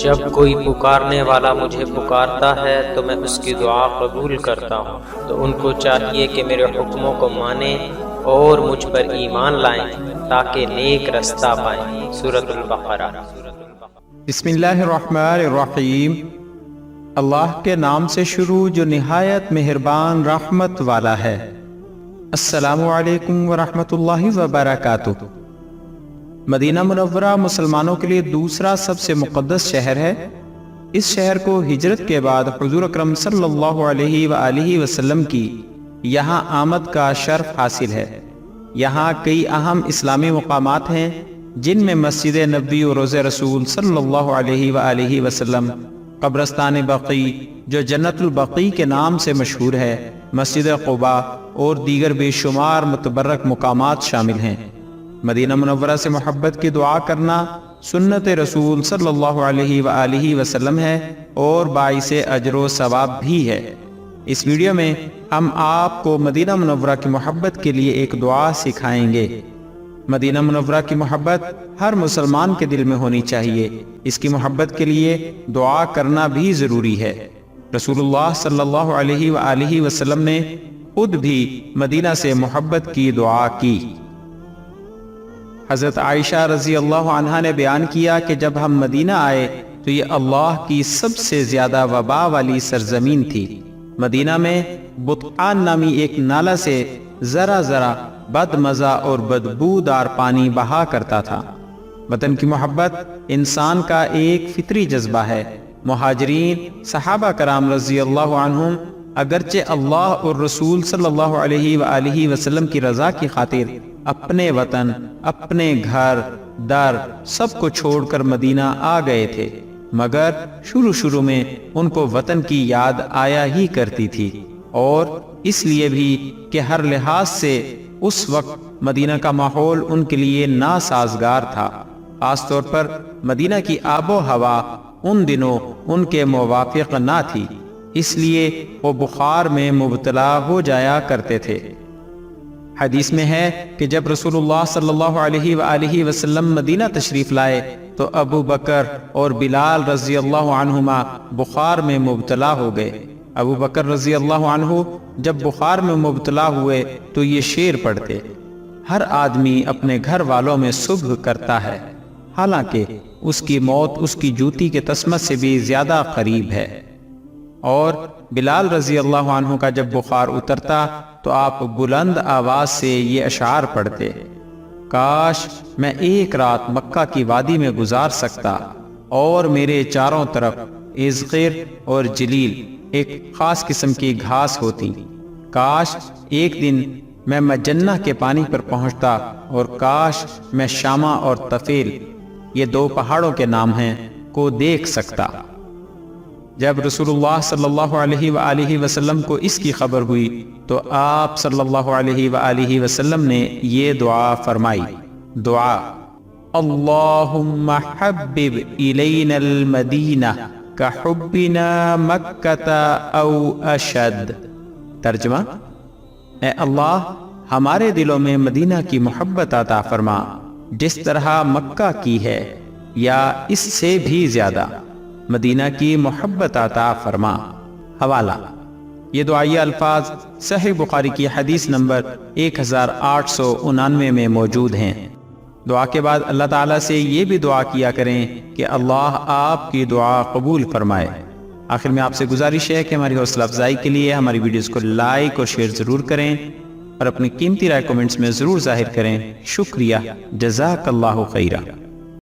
جب کوئی پکارنے والا مجھے پکارتا ہے تو میں اس کی دعا قبول کرتا ہوں، تو ان کو چاہیے کہ میرے حکموں کو مانیں اور مجھ پر ایمان لائیں تاکہ نیک رستہ پائیں۔ سورۃ البقرہ۔ بسم اللہ الرحمن الرحیم۔ اللہ کے نام سے شروع جو نہایت مہربان رحمت والا ہے۔ السلام علیکم ورحمۃ اللہ وبرکاتہ۔ مدینہ منورہ مسلمانوں کے لیے دوسرا سب سے مقدس شہر ہے۔ اس شہر کو ہجرت کے بعد حضور اکرم صلی اللہ علیہ وآلہ وسلم کی یہاں آمد کا شرف حاصل ہے۔ یہاں کئی اہم اسلامی مقامات ہیں جن میں مسجد نبوی و روضہ رسول صلی اللہ علیہ وآلہ وسلم، قبرستان بقیع جو جنت البقیع کے نام سے مشہور ہے، مسجد قباء اور دیگر بے شمار متبرک مقامات شامل ہیں۔ مدینہ منورہ سے محبت کی دعا کرنا سنت رسول صلی اللہ علیہ وآلہ وسلم ہے اور باعث اجر و ثواب بھی ہے۔ اس ویڈیو میں ہم آپ کو مدینہ منورہ کی محبت کے لیے ایک دعا سکھائیں گے۔ مدینہ منورہ کی محبت ہر مسلمان کے دل میں ہونی چاہیے۔ اس کی محبت کے لیے دعا کرنا بھی ضروری ہے۔ رسول اللہ صلی اللہ علیہ وآلہ وسلم نے خود بھی مدینہ سے محبت کی دعا کی۔ حضرت عائشہ رضی اللہ عنہا نے بیان کیا کہ جب ہم مدینہ آئے تو یہ اللہ کی سب سے زیادہ وبا والی سرزمین تھی۔ مدینہ میں بطحان نامی ایک نالہ سے ذرا ذرا بد مزہ اور بدبودار پانی بہا کرتا تھا۔ وطن کی محبت انسان کا ایک فطری جذبہ ہے۔ مہاجرین صحابہ کرام رضی اللہ عنہم اگرچہ اللہ اور رسول صلی اللہ علیہ وآلہ وسلم کی رضا کی خاطر اپنے وطن، اپنے گھر در سب کو چھوڑ کر مدینہ آ گئے تھے، مگر شروع میں ان کو وطن کی یاد آیا ہی کرتی تھی، اور اس لیے بھی کہ ہر لحاظ سے اس وقت مدینہ کا ماحول ان کے لیے ناسازگار تھا۔ خاص طور پر مدینہ کی آب و ہوا ان دنوں ان کے موافق نہ تھی، اس لیے وہ بخار میں مبتلا ہو جایا کرتے تھے۔ حدیث میں ہے کہ جب رسول اللہ صلی اللہ علیہ وآلہ وسلم مدینہ تشریف لائے تو ابو بکر اور بلال رضی اللہ عنہما بخار میں مبتلا ہو گئے۔ ابو بکر رضی اللہ عنہ جب بخار میں مبتلا ہوئے تو یہ شعر پڑھتے: ہر آدمی اپنے گھر والوں میں صبح کرتا ہے، حالانکہ اس کی موت اس کی جوتی کے تسمت سے بھی زیادہ قریب ہے۔ اور بلال رضی اللہ عنہ کا جب بخار اترتا تو آپ بلند آواز سے یہ اشعار پڑھتے: کاش میں ایک رات مکہ کی وادی میں گزار سکتا اور میرے چاروں طرف ازخر اور جلیل ایک خاص قسم کی گھاس ہوتی، کاش ایک دن میں مجنہ کے پانی پر پہنچتا، اور کاش میں شامہ اور طفیل، یہ دو پہاڑوں کے نام ہیں، کو دیکھ سکتا۔ جب رسول اللہ صلی اللہ علیہ وآلہ وسلم کو اس کی خبر ہوئی تو آپ صلی اللہ علیہ وآلہ وسلم نے یہ دعا فرمائی۔ دعا: اللہم حبب الینا المدینہ کحبنا مکۃ او اشد۔ ترجمہ: اے اللہ ہمارے دلوں میں مدینہ کی محبت عطا فرما جس طرح مکہ کی ہے، یا اس سے بھی زیادہ مدینہ کی محبت عطا فرما۔ حوالہ: یہ دعائیہ الفاظ صحیح بخاری کی حدیث نمبر 1899 میں موجود ہیں۔ دعا کے بعد اللہ تعالیٰ سے یہ بھی دعا کیا کریں کہ اللہ آپ کی دعا قبول فرمائے۔ آخر میں آپ سے گزارش ہے کہ ہماری حوصلہ افزائی کے لیے ہماری ویڈیوز کو لائک اور شیئر ضرور کریں، اور اپنی قیمتی رائے کومنٹس میں ضرور ظاہر کریں۔ شکریہ، جزاک اللہ خیرہ۔